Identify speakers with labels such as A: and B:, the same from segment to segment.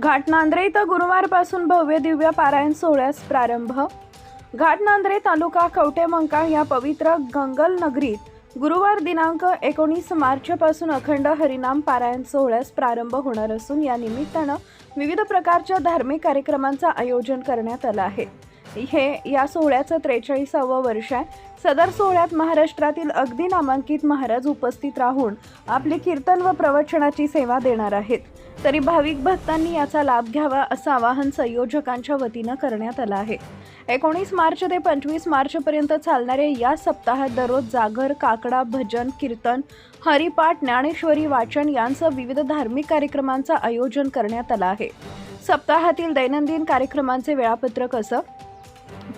A: घाटनांद्रे इथं गुरुवारपासून भव्य दिव्य पारायण सोहळ्यास प्रारंभ। घाटनांद्रे तालुका कवठेमंकाळ या पवित्र गंगल नगरीत गुरुवार दिनांक 19 मार्चपासून अखंड हरिनाम पारायण सोहळ्यास प्रारंभ होणार असून या निमित्तानं विविध प्रकारच्या धार्मिक कार्यक्रमांचं आयोजन करण्यात आलं आहे। हे या सोहळ्याचं 43वे वर्ष आहे। सदर सोहळ्यात महाराष्ट्रातील अगदी नामांकित महाराज उपस्थित राहून आपली कीर्तन व प्रवचनाची सेवा देणार आहेत। तरी भाविक भक्तांनी याचा लाभ घ्यावा असं आवाहन संयोजकांच्या वतीनं करण्यात आलं आहे। 19 मार्च ते 25 मार्चपर्यंत चालणाऱ्या या सप्ताहात दररोज जागर, काकडा, भजन, कीर्तन, हरिपाठ, ज्ञानेश्वरी वाचन यांसह विविध धार्मिक कार्यक्रमांचं आयोजन करण्यात आलं आहे। सप्ताहातील दैनंदिन कार्यक्रमांचे वेळापत्रक असं: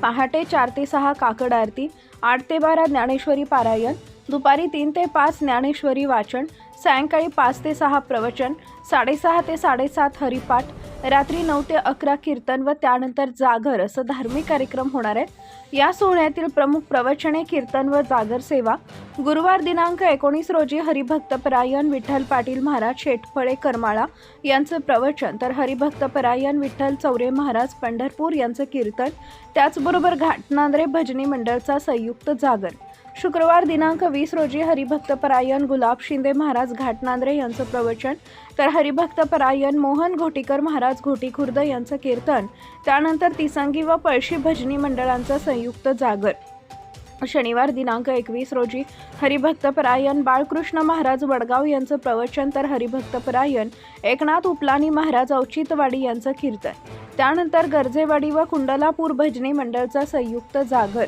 A: पहाटे 4 ते 6 काकड आरती, 8 ते 12 ज्ञानेश्वरी पारायण, दुपारी 3 ते 5 ज्ञानेश्वरी वाचन, सायंकाळी 5 ते 6 प्रवचन, 6:30 ते 7:30 हरिपाठ, रात्री 9 ते 11 कीर्तन व त्यानंतर जागर असं धार्मिक कार्यक्रम होणार आहे। या सोहळ्यातील प्रमुख प्रवचने, कीर्तन व जागर सेवा। गुरुवार दिनांक 19 रोजी हरिभक्तपरायण विठ्ठल पाटील महाराज शेटफळे करमाळा यांचं प्रवचन, तर हरिभक्तपरायण विठ्ठल चौरे महाराज पंढरपूर यांचं कीर्तन, त्याचबरोबर घाटनांद्रे भजनी मंडळचा संयुक्त जागर। शुक्रवार दिनांक 20 रोजी हरिभक्तपरायण गुलाब शिंदे महाराज घाटनांद्रे यांचं प्रवचन, तर हरिभक्तपरायण मोहन घोटीकर महाराज घोटीखुर्द यांचं कीर्तन, त्यानंतर तिसंगी व पळशी भजनी मंडळांचा संयुक्त जागर। शनिवार दिनांक 21 रोजी हरिभक्तपरायण बाळकृष्ण महाराज वडगाव यांचं प्रवचन, तर हरिभक्तपरायण एकनाथ उपलानी महाराज औचित्यवाडी यांचं कीर्तन, त्यानंतर गर्जेवाडी व कुंडलापूर भजनी मंडळचा संयुक्त जागर।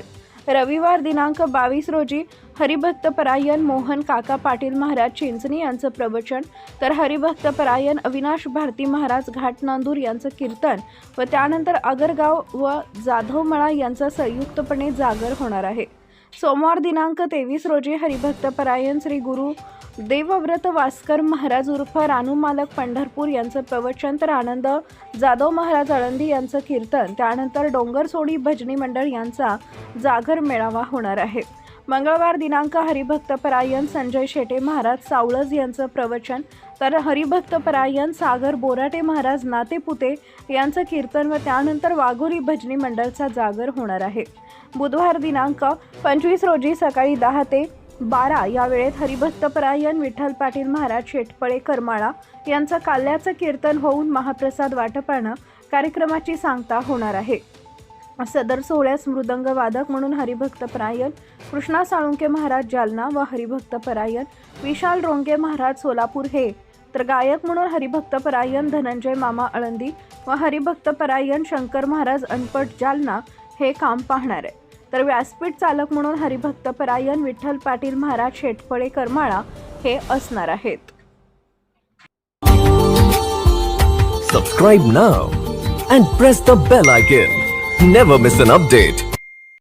A: रविवार दिनांक 22 रोजी हरिभक्तपरायण मोहन काका पाटील महाराज चिंचणी यांचं प्रवचन, तर हरिभक्तपरायण अविनाश भारती महाराज घाटनांदूर यांचं कीर्तन व त्यानंतर आगरगाव व जाधवमळा यांचा संयुक्तपणे जागर होणार आहे। सोमवार दिनांक 23 रोजी हरिभक्तपरायण श्री गुरु देवव्रत वास्कर महाराज उर्फ रानू मालक पंढरपूर यांचं प्रवचन, तर आनंद जाधव महाराज आळंदी यांचं कीर्तन, त्यानंतर डोंगरसोडी भजनी मंडळ यांचा जागर मेळावा होणार आहे। मंगळवार दिनांक हरिभक्तपरायण संजय शेटे महाराज सावळज यांचं प्रवचन, तर हरिभक्तपरायण सागर बोराटे महाराज नातेपुते यांचं कीर्तन व त्यानंतर वाघोली भजनी मंडळचा जागर होणार आहे। बुधवार दिनांक 25 रोजी सकाळी 10 ते 12 या वेळेत हरिभक्तपरायण विठ्ठल पाटील महाराज शेटफळे करमाळा यांचं काल्याचं कीर्तन होऊन महाप्रसाद वाटपानं कार्यक्रमाची सांगता होणार आहे। सदर सोहळ्यास मृदंग वादक म्हणून हरिभक्तपरायण कृष्णा साळुंके महाराज जालना व हरिभक्तपरायण विशाल रोंगे महाराज सोलापूर हे, तर गायक म्हणून हरिभक्तपरायण धनंजय मामा आळंदी व हरिभक्तपरायण शंकर महाराज अनपट जालना हे काम पाहणार आहे। तर व्यासपीठ चालक म्हणून हरिभक्तपरायण विठ्ठल पाटील महाराज शेटफळे करमाळा हे असणार आहेत।
B: Subscribe now and press the bell icon. Never miss an update.